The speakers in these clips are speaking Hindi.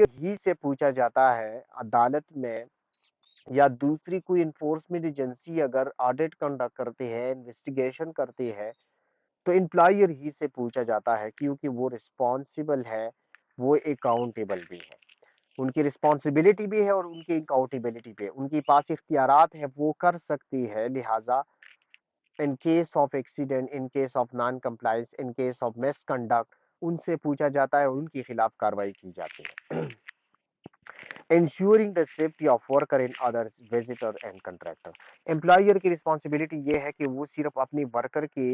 ही से पूछा जाता है अदालत में या दूसरी कोई इन्फोर्समेंट एजेंसी अगर ऑडिट कंडक्ट करती है, इन्वेस्टिगेशन करती है, तो एम्प्लॉयर ही से पूछा जाता है क्योंकि वो रिस्पॉन्सिबल है, वो अकाउंटेबल भी है। उनकी रिस्पॉन्सिबिलिटी भी है और उनकी अकाउंटेबिलिटी भी है। उनके पास इख्तियारात है, वो कर सकती है। लिहाजा in case of accident, in case of non compliance, in case of misconduct उनसे पूछा जाता है और उनके खिलाफ कार्रवाई की जाती है। Ensuring the safety of worker in others visitor and contractor. Employer की रिस्पॉन्सिबिलिटी ये है कि वो सिर्फ अपनी वर्कर की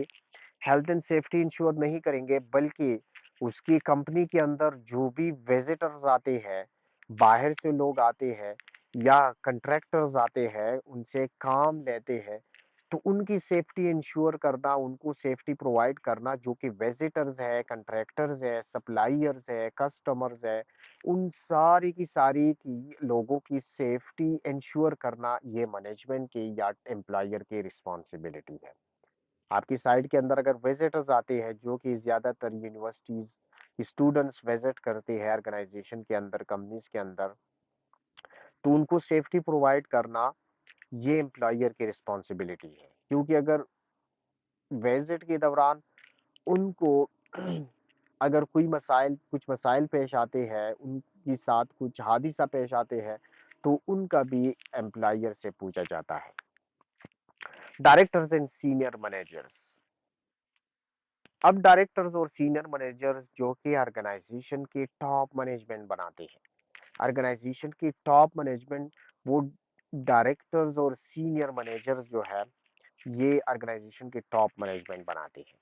हेल्थ एंड सेफ्टी इंश्योर नहीं करेंगे, बल्कि उसकी कंपनी के अंदर जो भी विजिटर्स आते हैं, बाहर से लोग आते हैं या कंट्रैक्टर्स आते हैं, उनसे काम लेते हैं, तो उनकी सेफ्टी इंश्योर करना, उनको सेफ्टी प्रोवाइड करना, जो कि विजिटर्स है, कंट्रैक्टर्स है, सप्लायर्स है, कस्टमर्स है, उन सारी की सारी की लोगों की सेफ्टी इंश्योर करना, ये मैनेजमेंट की या एम्प्लॉयर की रिस्पॉन्सिबिलिटी है। आपकी साइट के अंदर अगर विजिटर्स आते हैं, जो कि ज्यादातर यूनिवर्सिटीज स्टूडेंट्स विजिट करते हैं ऑर्गेनाइजेशन के अंदर, कंपनीज के अंदर, तो उनको सेफ्टी प्रोवाइड करना ये एम्प्लॉयर की रिस्पॉन्सिबिलिटी है। क्योंकि अगर विजिट के दौरान उनको अगर कुछ मसाइल पेश आते हैं, उनके साथ कुछ हादिसा पेश आते हैं, तो उनका भी एम्प्लॉयर से पूछा जाता है। Directors and senior managers. अब डायरेक्टर्स और सीनियर मैनेजर्स जो कि ऑर्गेनाइजेशन के टॉप मैनेजमेंट बनाते हैं, ऑर्गेनाइजेशन की टॉप मैनेजमेंट, वो डायरेक्टर्स और सीनियर मैनेजर्स जो है, ये ऑर्गेनाइजेशन के टॉप मैनेजमेंट बनाते हैं।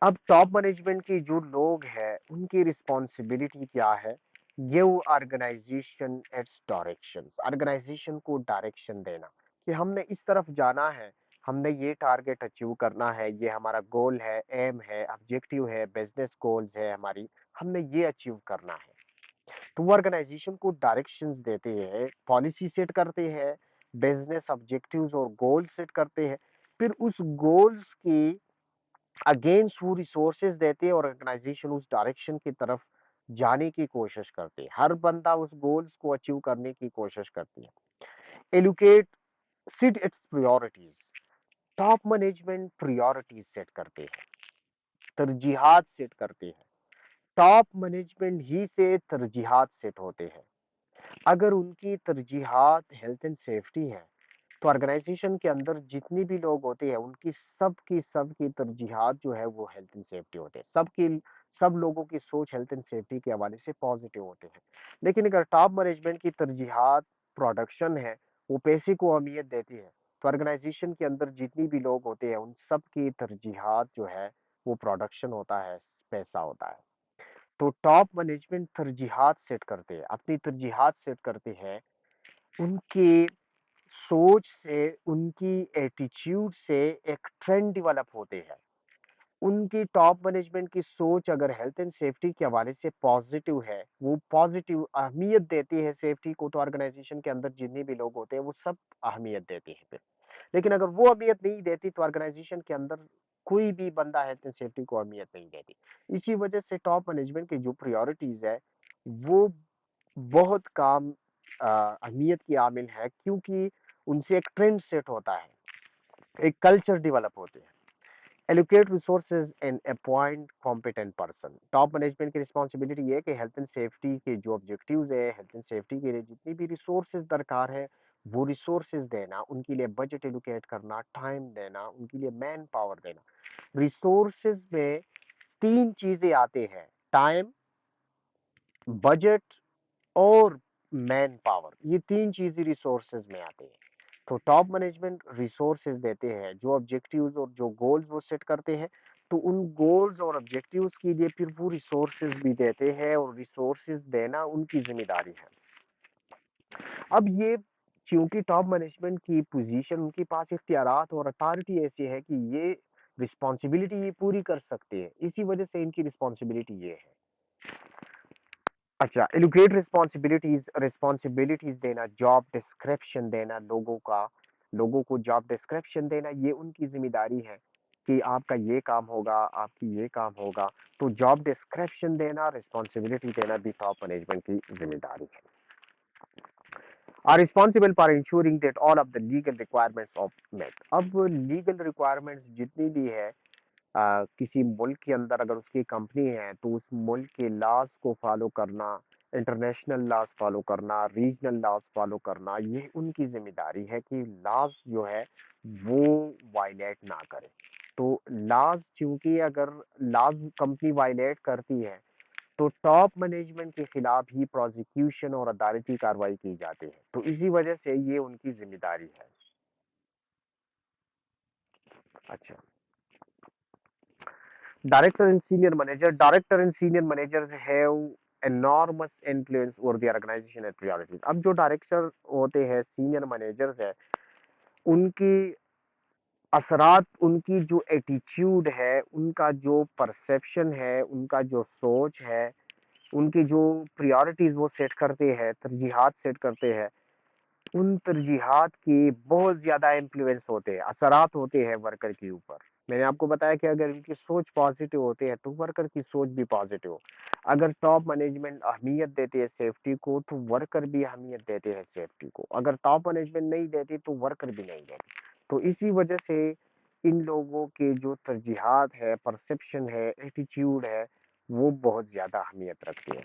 अब टॉप मैनेजमेंट के जो लोग हैं, उनकी रिस्पॉन्सिबिलिटी क्या है? ये वो ऑर्गेनाइजेशन इट्स डायरेक्शंस, ऑर्गेनाइजेशन को डायरेक्शन देना कि हमने इस तरफ जाना है, हमने ये टारगेट अचीव करना है, ये हमारा गोल है, एम है, ऑब्जेक्टिव है, बिजनेस गोल्स है हमारी, हमने ये अचीव करना है। तो वो ऑर्गेनाइजेशन को डायरेक्शंस देते हैं, पॉलिसी सेट करते हैं, बिजनेस ऑब्जेक्टिव्स और गोल्स सेट करते हैं, फिर उस गोल्स की अगेंस्ट वो रिसोर्सेज देते हैं और ऑर्गेनाइजेशन उस डायरेक्शन की तरफ जाने की कोशिश करते हैं। हर बंदा उस गोल्स को अचीव करने की कोशिश करती है। Allocate set its priorities. Top management priorities set करते हैं, तरजीहात सेट करते हैं। टॉप मैनेजमेंट ही से तरजीहात सेट होते हैं। अगर उनकी तरजीहात हेल्थ एंड सेफ्टी है, तो ऑर्गेनाइजेशन के अंदर जितनी भी लोग होते हैं, उनकी सबकी तरजीहात जो है वो हेल्थ एंड सेफ्टी होते हैं। सब लोगों की सोच हेल्थ एंड सेफ्टी के हवाले से पॉजिटिव होते हैं। लेकिन अगर टॉप मैनेजमेंट की तरजीहात प्रोडक्शन है, वो पैसे को अहमियत देती है, तो ऑर्गेनाइजेशन के अंदर जितनी भी लोग होते हैं, उन सब की तरजीहात जो है वो प्रोडक्शन होता है, पैसा होता है। तो टॉप मैनेजमेंट तरजीहात सेट करते हैं, अपनी तरजीहात सेट करते हैं, उनके सोच से, उनकी एटीट्यूड से एक ट्रेंड डेवलप होते हैं। उनकी टॉप मैनेजमेंट की सोच अगर हेल्थ एंड सेफ्टी के हवाले से पॉजिटिव है, वो पॉजिटिव अहमियत देती है सेफ्टी को, तो ऑर्गेनाइजेशन के अंदर जितने भी लोग होते हैं वो सब अहमियत देते हैं फिर। लेकिन अगर वो अहमियत नहीं देती, तो ऑर्गेनाइजेशन के अंदर कोई भी बंदा हेल्थ एंड सेफ्टी को अहमियत नहीं देती। इसी वजह से टॉप मैनेजमेंट की जो प्रायोरिटीज है, वो बहुत काम अहमियत की आमिल है, क्योंकि उनसे एक ट्रेंड सेट होता है, एक कल्चर डेवलप होते हैं। Allocate resources and appoint competent person. Top management की रिस्पॉन्सिबिलिटी ये है कि हेल्थ एंड सेफ्टी के जो ऑब्जेक्टिव्स है, हेल्थ एंड सेफ्टी के लिए जितनी भी रिसोर्सेज दरकार है, वो रिसोर्सेज देना, उनके लिए बजट एलोकेट करना, टाइम देना, उनके लिए मैन पावर देना। रिसोर्सेज में तीन चीजें आते हैं: टाइम, बजट और मैन पावर। ये तीन चीजें रिसोर्सेज में आते हैं। तो टॉप मैनेजमेंट रिसोर्सेज देते हैं, जो ऑब्जेक्टिव्स और जो गोल्स वो सेट करते हैं, तो उन गोल्स और ऑब्जेक्टिव्स के लिए फिर वो रिसोर्सेज भी देते हैं, और रिसोर्सेज देना उनकी जिम्मेदारी है। अब ये, क्योंकि टॉप मैनेजमेंट की पोजीशन, उनके पास इख्तियारात और अथॉरिटी ऐसी है कि ये रिस्पॉन्सिबिलिटी ये पूरी कर सकते हैं, इसी वजह से इनकी रिस्पॉन्सिबिलिटी ये है। अच्छा, एलोकेट रिस्पॉन्सिबिलिटीज, रिस्पॉन्सिबिलिटीज देना, जॉब डिस्क्रिप्शन देना, लोगों को जॉब डिस्क्रिप्शन देना, ये उनकी जिम्मेदारी है। कि आपका ये काम होगा, आपकी ये काम होगा, तो जॉब डिस्क्रिप्शन देना, रिस्पॉन्सिबिलिटी देना भी टॉप मैनेजमेंट की ज़िम्मेदारी है। Are responsible for ensuring that all of the legal requirements of met. अब लीगल रिक्वायरमेंट्स जितनी भी है किसी मुल्क के अंदर अगर उसकी कंपनी है तो उस मुल्क के लॉज को फॉलो करना, इंटरनेशनल लॉज फॉलो करना, रीजनल लॉज फॉलो करना, ये उनकी जिम्मेदारी है कि लॉज जो है वो वायलेट ना करे। तो लॉज चूंकि अगर लॉज कंपनी वायलेट करती है तो टॉप मैनेजमेंट के खिलाफ ही प्रोसिक्यूशन और अदालती कार्रवाई की जाती है, तो इसी वजह से ये उनकी जिम्मेदारी है। अच्छा, director and senior managers have enormous influence over the organization and priorities। अब जो डायरेक्टर होते हैं, सीनियर मैनेजर्स है, उनकी असरात, उनकी जो एटीट्यूड है, उनका जो परसेप्शन है, उनका जो सोच है, उनकी जो प्रायोरिटीज वो सेट करते हैं, तरजीहात सेट करते हैं, उन तरजीहात के बहुत ज़्यादा इन्फ्लुएंस होते हैं, असरात होते हैं वर्कर के ऊपर। मैंने आपको बताया कि अगर इनकी सोच पॉजिटिव होती है, तो वर्कर की सोच भी पॉजिटिव हो। अगर टॉप मैनेजमेंट अहमियत देती है सेफ्टी को, तो वर्कर भी अहमियत देते हैं सेफ्टी को। अगर टॉप मैनेजमेंट नहीं देती, तो वर्कर भी नहीं देते। तो इसी वजह से इन लोगों के जो तरजीहात है, परसेप्शन है, एटीट्यूड है, वो बहुत ज़्यादा अहमियत रखती है।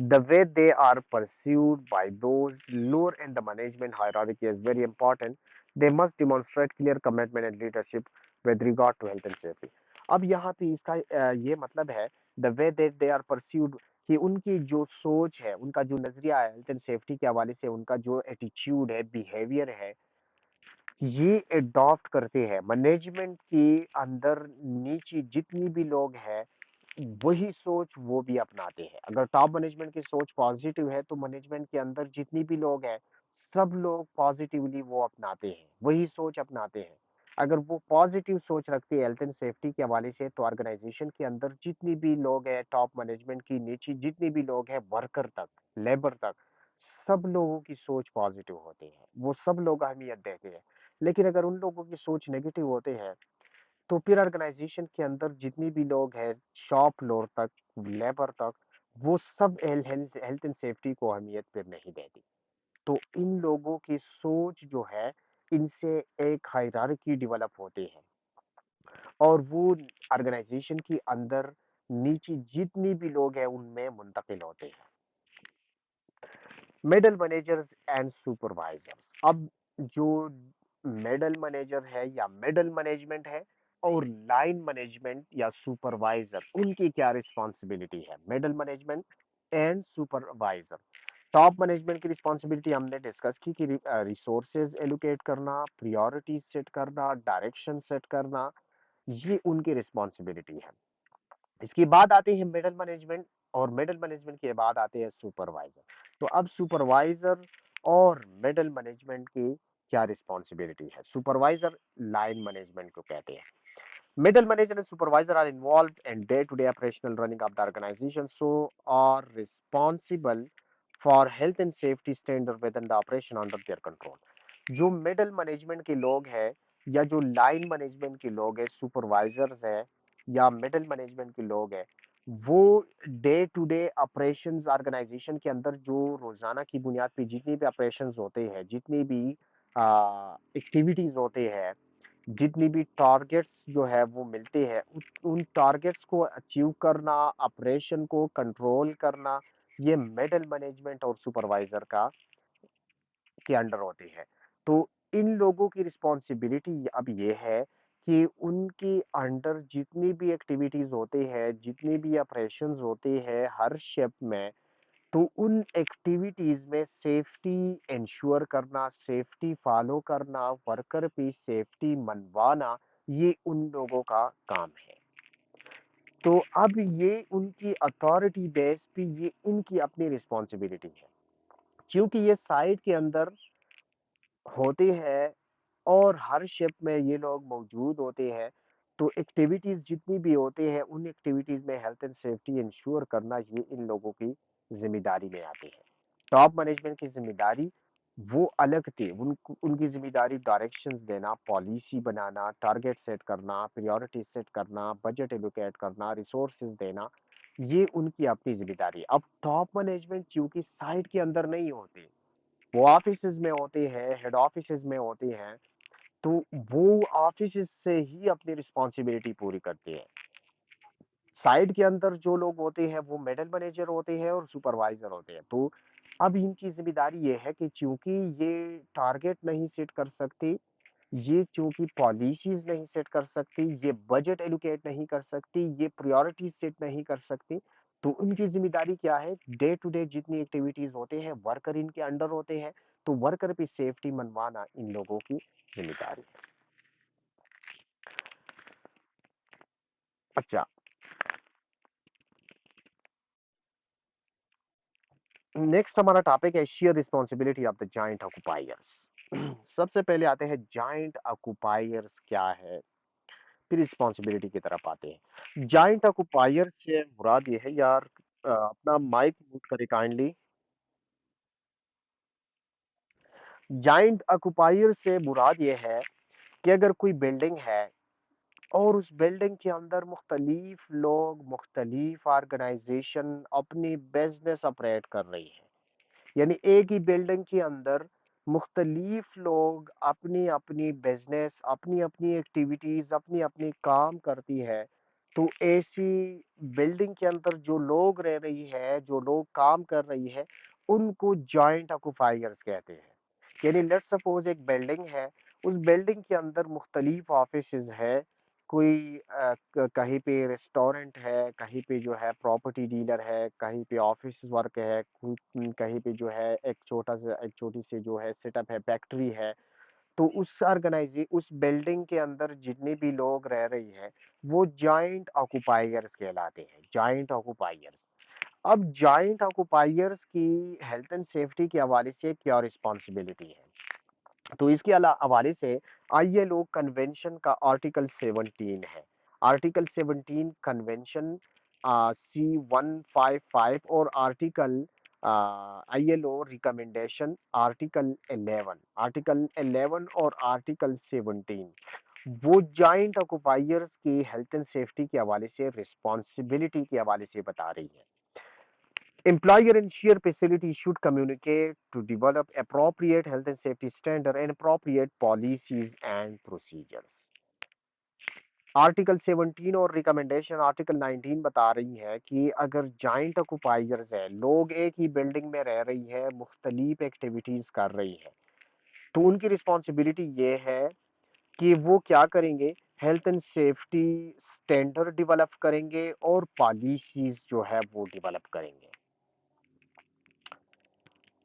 The way they are pursued by those lower in the management hierarchy is very important. They must demonstrate clear commitment and leadership with regard to health and safety। अब यहाँ पे इसका ये मतलब है the way that they are pursued, कि उनकी जो सोच है, उनका जो नजरिया है हेल्थ एंड सेफ्टी के हवाले से, उनका जो एटीट्यूड है, बिहेवियर है, ये एडॉप्ट करते हैं मैनेजमेंट के अंदर। नीचे जितनी भी लोग हैं वही सोच वो भी अपनाते हैं। अगर टॉप मैनेजमेंट की सोच पॉजिटिव है तो मैनेजमेंट के अंदर जितनी भी लोग हैं सब लोग पॉजिटिवली वो अपनाते हैं, वही सोच अपनाते हैं। अगर वो पॉजिटिव सोच रखती है हेल्थ एंड सेफ्टी के हवाले से, तो ऑर्गेनाइजेशन के अंदर जितनी भी लोग हैं, टॉप मैनेजमेंट की नीचे जितने भी लोग हैं, वर्कर तक, लेबर तक, सब लोगों की सोच पॉजिटिव होती है, वो सब लोग अहमियत देते हैं। लेकिन अगर उन लोगों की सोच नेगेटिव होते हैं, तो फिर ऑर्गेनाइजेशन के अंदर जितनी भी लोग हैं, शॉप फ्लोर तक, लेबर तक, वो सब हेल्थ एंड सेफ्टी को अहमियत फिर नहीं देती। तो इन लोगों की सोच जो है, इनसे एक हायरार्की डेवलप होती है और वो ऑर्गेनाइजेशन के अंदर नीचे जितनी भी लोग हैं उनमें मुंतकिल होते हैं। Middle managers and supervisors. अब जो मिडल मैनेजर है या मिडल मैनेजमेंट है और लाइन मैनेजमेंट या सुपरवाइजर, उनकी क्या रिस्पॉन्सिबिलिटी है? Middle management and supervisor. Top management की रिस्पॉन्सिबिलिटी हमने डिस्कस की कि रिसोर्सेज एलोकेट करना, प्रायोरिटीज सेट करना, डायरेक्शन सेट करना, ये उनकी रिस्पॉन्सिबिलिटी है। इसके बाद आते हैं मिडिल मैनेजमेंट और मिडिल मैनेजमेंट के बाद आते हैं सुपरवाइजर। तो अब सुपरवाइजर और मिडिल मैनेजमेंट की क्या रिस्पॉन्सिबिलिटी है? सुपरवाइजर लाइन मैनेजमेंट को कहते हैं। Middle manager and supervisor are involved in day-to-day operational running of the organization, so are responsible for health and safety standard within the operation under their control। जो मिडल मैनेजमेंट के लोग हैं या जो लाइन मैनेजमेंट के लोग हैं, सुपरवाइजर्स हैं या मिडल मैनेजमेंट के लोग हैं, वो day to day operations organisation के अंदर जो रोजाना की बुनियाद पे जितनी भी ऑपरेशंस होते हैं, जितनी भी एक्टिविटीज होते हैं, जितनी भी टारगेट्स जो है वो मिलते हैं, उन टारगेट्स को अचीव करना, ऑपरेशन को कंट्रोल करना, ये मिडल मैनेजमेंट और सुपरवाइजर का के अंडर होती है। तो इन लोगों की रिस्पॉन्सिबिलिटी अब ये है कि उनके अंडर जितनी भी एक्टिविटीज होते हैं, जितनी भी ऑपरेशंस होते हैं हर शिफ्ट में, तो उन एक्टिविटीज में सेफ्टी इंश्योर करना, सेफ्टी फॉलो करना, वर्कर पे सेफ्टी मनवाना, ये उन लोगों का काम है। तो अब ये उनकी अथॉरिटी बेस पे ये इनकी अपनी रिस्पॉन्सिबिलिटी है, क्योंकि ये साइट के अंदर होते हैं और हर शिफ्ट में ये लोग मौजूद होते हैं। तो एक्टिविटीज जितनी भी होते हैं उन एक्टिविटीज में हेल्थ एंड सेफ्टी इंश्योर करना, ये इन लोगों की जिम्मेदारी में आती है। टॉप मैनेजमेंट की जिम्मेदारी वो अलग थे। उनकी ज़िम्मेदारी डायरेक्शंस देना, पॉलिसी बनाना, टारगेट सेट करना, प्रायोरिटी सेट करना, बजट एलोकेट करना, रिसोर्सेज़ देना, ये उनकी अपनी ज़िम्मेदारी है। अब टॉप मैनेजमेंट चूँकि साइट के अंदर नहीं होते, वो ऑफिसेज़ में होते हैं, हेड ऑफिसेज़ में होते हैं, तो वो ऑफिसेज़ से ही अपनी रिस्पॉन्सिबिलिटी पूरी करते हैं। साइट के अंदर जो लोग होते हैं वो मिडल मैनेजर होते हैं और सुपरवाइजर होते हैं। तो अब इनकी जिम्मेदारी ये है कि चूंकि ये टारगेट नहीं सेट कर सकते, ये चूंकि पॉलिसीज नहीं सेट कर सकती, ये बजट एलोकेट नहीं कर सकती, ये प्रायोरिटीज सेट नहीं कर सकती, तो उनकी जिम्मेदारी क्या है? डे टू डे जितनी एक्टिविटीज होते हैं, वर्कर इनके अंडर होते हैं, तो वर्कर पे सेफ्टी मनवाना इन लोगों की जिम्मेदारी है। अच्छा, नेक्स्ट हमारा टॉपिक है share responsibility of the joint occupiers. सबसे पहले आते हैं जॉइंट ऑक्युपायर्स क्या है, फिर रिस्पॉन्सिबिलिटी की तरफ आते हैं। जॉइंट ऑक्युपायर्स से मुराद ये है यार, अपना माइक म्यूट करे काइंडली। जॉइंट ऑक्युपायर से मुराद ये है कि अगर कोई बिल्डिंग है और उस बिल्डिंग के अंदर मुख्तलिफ लोग, मुख्तलिफ ऑर्गेनाइजेशन अपनी बिजनेस ऑपरेट कर रही है, यानी एक ही बिल्डिंग के अंदर मुख्तलिफ लोग अपनी अपनी बिजनेस, अपनी अपनी एक्टिविटीज, अपनी अपनी काम करती है, तो ऐसी बिल्डिंग के अंदर जो लोग रह रही है, जो लोग काम कर रही है, उनको जॉइंट ऑक्युपायर्स कहते हैं। यानी लेट्स सपोज एक बिल्डिंग है, उस बिल्डिंग के अंदर मुख्तलिफ ऑफिस है, कोई कहीं पे रेस्टोरेंट है, कहीं पे जो है प्रॉपर्टी डीलर है, कहीं पे ऑफिस वर्क है, कहीं पे जो है एक छोटी सी जो है सेटअप है, फैक्ट्री है। तो उस बिल्डिंग के अंदर जितने भी लोग रह रही है, वो जॉइंट ऑक्युपायर्स कहलाते हैं, जॉइंट ऑक्युपायर्स। अब जॉइंट ऑक्युपायर्स की हेल्थ एंड सेफ्टी के हवाले से क्या रिस्पॉन्सिबिलिटी है, तो इसके हवाले से आईएलओ कन्वेंशन का आर्टिकल 17 है। आर्टिकल 17 कन्वेंशन C155 और आर्टिकल आईएलओ रिकमेंडेशन आर्टिकल 11 और आर्टिकल 17, वो जॉइंट ऑक्युपायर्स की हेल्थ एंड सेफ्टी के हवाले से, रिस्पॉन्सिबिलिटी के हवाले से बता रही है। Employer and share facility should communicate to develop appropriate health and safety standard and appropriate policies and procedures. Article 17 और रिकमेंडेशन आर्टिकल 19 बता रही है कि अगर जॉइंट ऑक्युपायर्स है, लोग एक ही बिल्डिंग में रह रही है, मुख्तलिफ एक्टिविटीज कर रही है, तो उनकी रिस्पॉन्सिबिलिटी ये है कि वो क्या करेंगे? Health and safety standard develop करेंगे और पॉलिसीज जो है वो डेवलप करेंगे।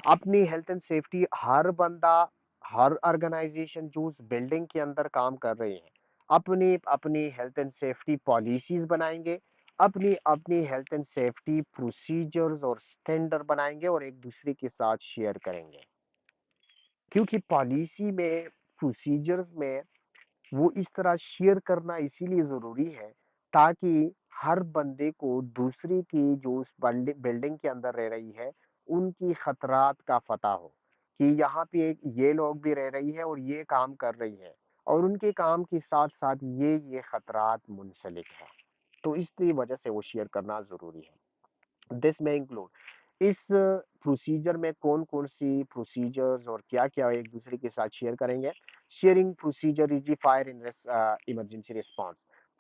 अपनी हेल्थ एंड सेफ्टी हर बंदा, हर ऑर्गेनाइजेशन जो उस बिल्डिंग के अंदर काम कर रहे हैं, अपनी अपनी हेल्थ एंड सेफ्टी पॉलिसीज बनाएंगे, अपनी अपनी हेल्थ एंड सेफ्टी प्रोसीजर्स और स्टैंडर्ड बनाएंगे और एक दूसरे के साथ शेयर करेंगे। क्योंकि पॉलिसी में, प्रोसीजर्स में वो इस तरह शेयर करना इसीलिए ज़रूरी है, ताकि हर बंदे को दूसरे की जो उस बिल्डिंग के अंदर रह रही है, उनकी खतरात का पता हो कि यहाँ पे एक ये लोग भी रह रही है और ये काम कर रही है, और उनके काम के साथ-साथ ये खतरात मुंसलिक है। तो इसलिए वजह से वो शेयर करना ज़रूरी है। दिस में इंक्लूड, इस प्रोसीजर में कौन-कौन सी प्रोसीजर्स और क्या-क्या एक दूसरे के साथ शेयर करेंगे। Sharing procedure is fire emergency response.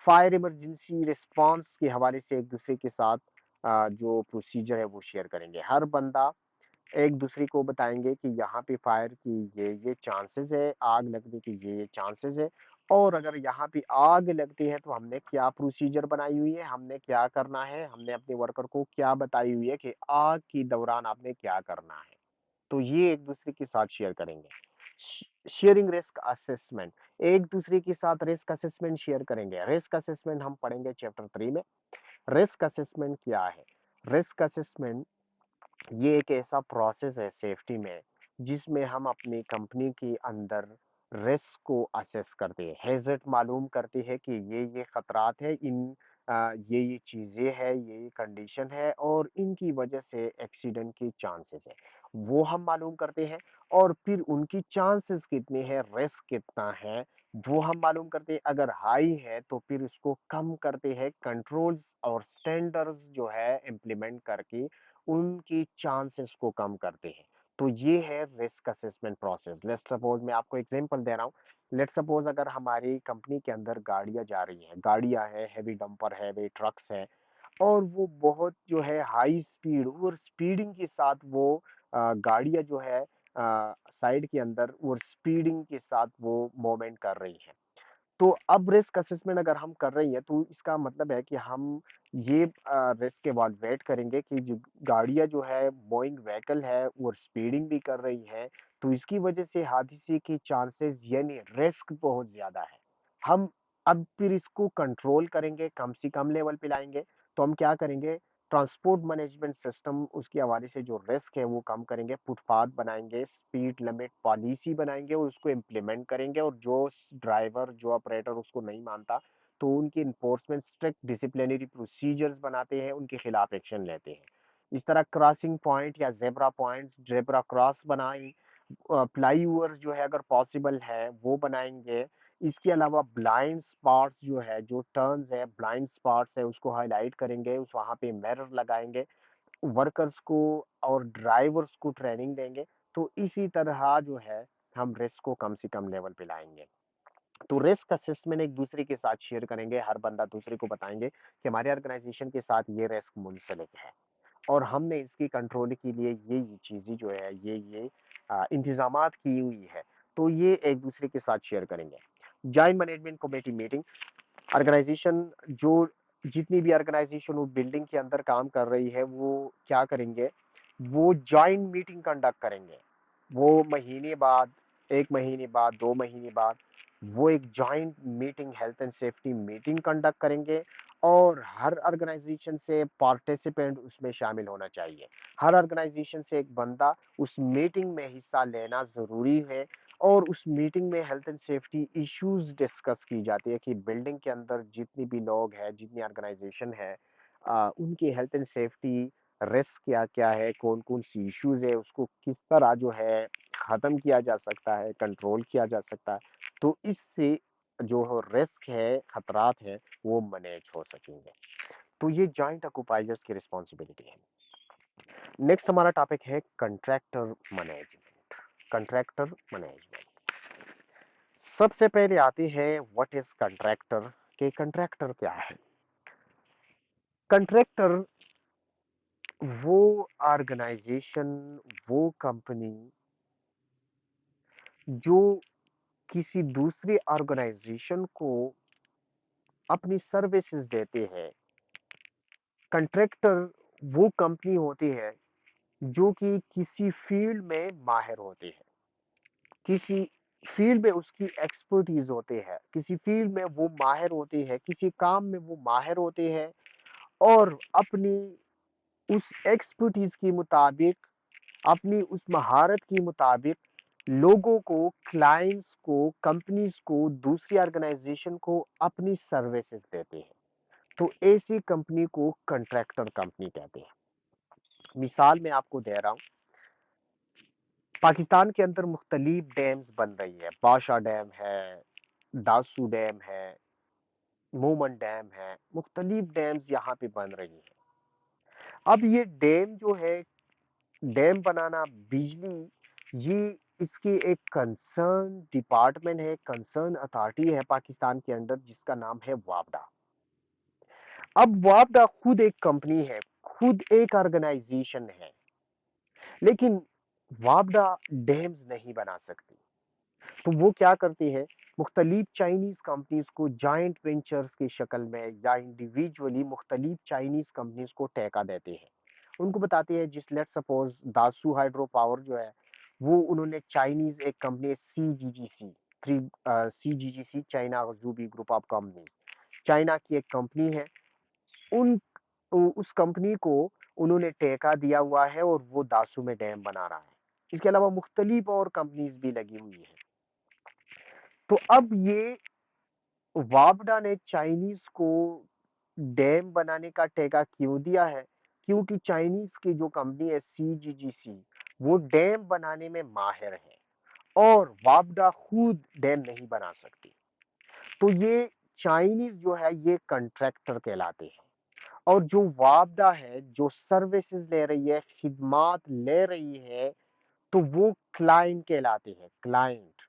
Fire emergency response के हवाले से एक दूसरे के साथ जो प्रोसीजर है वो शेयर करेंगे। हर बंदा एक दूसरे को बताएंगे कि यहाँ पे फायर की ये चांसेस है, आग लगने की ये चांसेस है, और अगर यहाँ पे आग लगती है तो हमने क्या प्रोसीजर बनाई हुई है, हमने क्या करना है, हमने अपने वर्कर को क्या बताई हुई है कि आग के दौरान आपने क्या करना है। तो ये एक दूसरे के साथ शेयर करेंगे। शेयरिंग रिस्क असेसमेंट, एक दूसरे के साथ रिस्क असेसमेंट शेयर करेंगे। रिस्क असेसमेंट हम पढ़ेंगे चैप्टर 3 में। रिस्क असेसमेंट क्या है? रिस्क असेसमेंट ये एक ऐसा प्रोसेस है सेफ्टी में, जिसमें हम अपनी कंपनी के अंदर रिस्क को असेस करते हैं, हैजर्ड मालूम करते हैं कि ये खतरात है, इन ये चीज़ें हैं, ये कंडीशन है और इनकी वजह से एक्सीडेंट की चांसेस है। वो हम मालूम करते हैं और फिर उनकी चांसेस कितनी है, रिस्क कितना है, वो हम मालूम करते हैं। अगर हाई है तो फिर उसको कम करते हैं, कंट्रोल्स और स्टैंडर्ड्स जो है इम्प्लीमेंट करके उनकी चांसेस को कम करते हैं। तो ये है risk assessment process. Let's suppose मैं आपको एग्जांपल दे रहा हूँ। लेट्स सपोज अगर हमारी कंपनी के अंदर गाड़ियां जा रही हैं, गाड़ियां हैं, हैवी डंपर है, हैवी ट्रक्स है और वो बहुत जो है हाई स्पीड और स्पीडिंग के साथ वो गाड़ियां जो है साइड के अंदर और स्पीडिंग के साथ वो मूवमेंट कर रही हैं। तो अब रिस्क असेसमेंट अगर हम कर रही हैं तो इसका मतलब है कि हम ये रिस्क इवैल्यूएट करेंगे कि जो गाड़ियाँ जो है मूविंग व्हीकल है और स्पीडिंग भी कर रही है, तो इसकी वजह से हादसे के चांसेस यानी रिस्क बहुत ज़्यादा है। हम अब फिर इसको कंट्रोल करेंगे, कम से कम लेवल पे लाएँगे, तो हम क्या करेंगे, ट्रांसपोर्ट मैनेजमेंट सिस्टम उसके हवाले से जो रिस्क है वो कम करेंगे, फुटपाथ बनाएँगे, स्पीड लिमिट पॉलिसी बनाएँगे और उसको इम्प्लीमेंट करेंगे और जो ड्राइवर, जो ऑपरेटर उसको नहीं मानता, तो उनकी एनफोर्समेंट स्ट्रिक्ट डिसिप्लिनरी प्रोसीजर्स बनाते हैं, उनके खिलाफ एक्शन लेते हैं। इस तरह क्रॉसिंग पॉइंट या ज़ेब्रा पॉइंट्स, ज़ेब्रा क्रॉस बनाएँ, फ्लाईओवर जो है अगर पॉसिबल है वो बनाएँगे। इसके अलावा ब्लाइंड स्पॉट्स जो है, जो टर्न्स है, ब्लाइंड स्पॉट्स है उसको हाइलाइट करेंगे, उस वहाँ पे मिरर लगाएँगे, वर्कर्स को और ड्राइवर्स को ट्रेनिंग देंगे। तो इसी तरह जो है हम रिस्क को कम से कम लेवल पे लाएँगे। तो रिस्क असेसमेंट एक दूसरे के साथ शेयर करेंगे, हर बंदा दूसरे को बताएँगे कि हमारे ऑर्गेनाइजेशन के साथ ये रिस्क मुंसलिक है और हमने इसकी कंट्रोल के लिए ये चीज़ें जो है ये इंतज़ामात की हुई है। तो ये एक दूसरे के साथ शेयर करेंगे। Joint management committee meeting, organisation जो जितनी भी ऑर्गेनाइजेशन वो बिल्डिंग के अंदर काम कर रही है वो क्या करेंगे, वो जॉइंट मीटिंग कंडक्ट करेंगे। वो महीने बाद, 1 महीने बाद, 2 महीने बाद वो एक joint meeting, health and safety meeting conduct करेंगे और हर ऑर्गेनाइजेशन से पार्टिसिपेंट उसमें शामिल होना चाहिए। हर ऑर्गेनाइजेशन से एक बंदा उस मीटिंग में हिस्सा लेना जरूरी है और उस मीटिंग में health and safety issues discuss की जाती है कि बिल्डिंग के अंदर जितने भी लोग हैं, जितनी ऑर्गेनाइजेशन है, उनकी हेल्थ एंड सेफ्टी रिस्क क्या क्या है, कौन कौन सी इश्यूज है, उसको किस तरह जो है खत्म किया जा सकता है, कंट्रोल किया जा सकता है। तो इससे जो रिस्क है, खतरात है, वो मैनेज हो सकेंगे। तो ये जॉइंट ऑक्यूपाइजर्स की रिस्पॉन्सिबिलिटी है। नेक्स्ट हमारा टॉपिक है कंट्रैक्टर मैनेजमेंट। कंट्रैक्टर मैनेजमेंट, सबसे पहले आती है व्हाट इज कंट्रैक्टर, के कंट्रैक्टर क्या है। कंट्रैक्टर वो ऑर्गेनाइजेशन, वो कंपनी जो किसी दूसरी ऑर्गेनाइजेशन को अपनी सर्विसेज देते हैं। कंट्रैक्टर वो कंपनी होती है जो कि किसी फील्ड में माहिर होती है, किसी फील्ड में उसकी एक्सपर्टीज होते हैं, किसी फील्ड में वो माहिर होती है, किसी काम में वो माहिर होते हैं और अपनी उस एक्सपर्टीज के मुताबिक, अपनी उस महारत के मुताबिक लोगों को, क्लाइंट्स को, कंपनीज को, दूसरी ऑर्गेनाइजेशन को अपनी सर्विसेज देते हैं। तो ऐसी कंपनी को कंट्रैक्टर कंपनी कहते हैं। मिसाल मैं आपको दे रहा हूं, पाकिस्तान के अंदर मुख्तलिफ डैम्स बन रही है, बाशा डैम है, दासू डैम है, मोमन डैम है, मुख्तलिफ डैम्स यहाँ पे बन रही है। अब ये डैम जो है, डैम बनाना, बिजली, ये इसकी एक कंसर्न डिपार्टमेंट है, कंसर्न अथॉरिटी है पाकिस्तान के अंदर जिसका नाम है वापडा। अब वापडा खुद एक कंपनी है, खुद एक ऑर्गेनाइजेशन है, लेकिन वापडा डैम्स नहीं बना सकती। तो वो क्या करती है, मुख्तलिफ चाइनीज कंपनीज को जॉइंट वेंचर्स की शक्ल में या इंडिविजुअली मुख्तलिफ चाइनीज कंपनीज को टैका देते हैं। उनको बताते हैं, जिस let suppose Dasu hydro power जो है वो उन्होंने चाइनीज एक company CGGC, three CGGC, China जूबी group of companies, China की एक कंपनी है, उन उस कंपनी को उन्होंने ठेका दिया हुआ है और वो दासू में डैम बना रहा है। इसके अलावा मुख्तलिफ और कंपनीज भी लगी हुई है। तो अब ये वापडा ने चाइनीज को डैम बनाने का ठेका क्यों दिया है? क्योंकि चाइनीज़ की जो कंपनी है सीजीजीसी, वो डैम बनाने में माहिर है और वापडा खुद डैम नहीं बना सकती। तो ये चाइनीज़ जो है ये कॉन्ट्रैक्टर कहलाते हैं और जो वापडा है, जो सर्विसेज़ ले रही है, खिदमात ले रही है, तो वो क्लाइंट कहलाते हैं, क्लाइंट।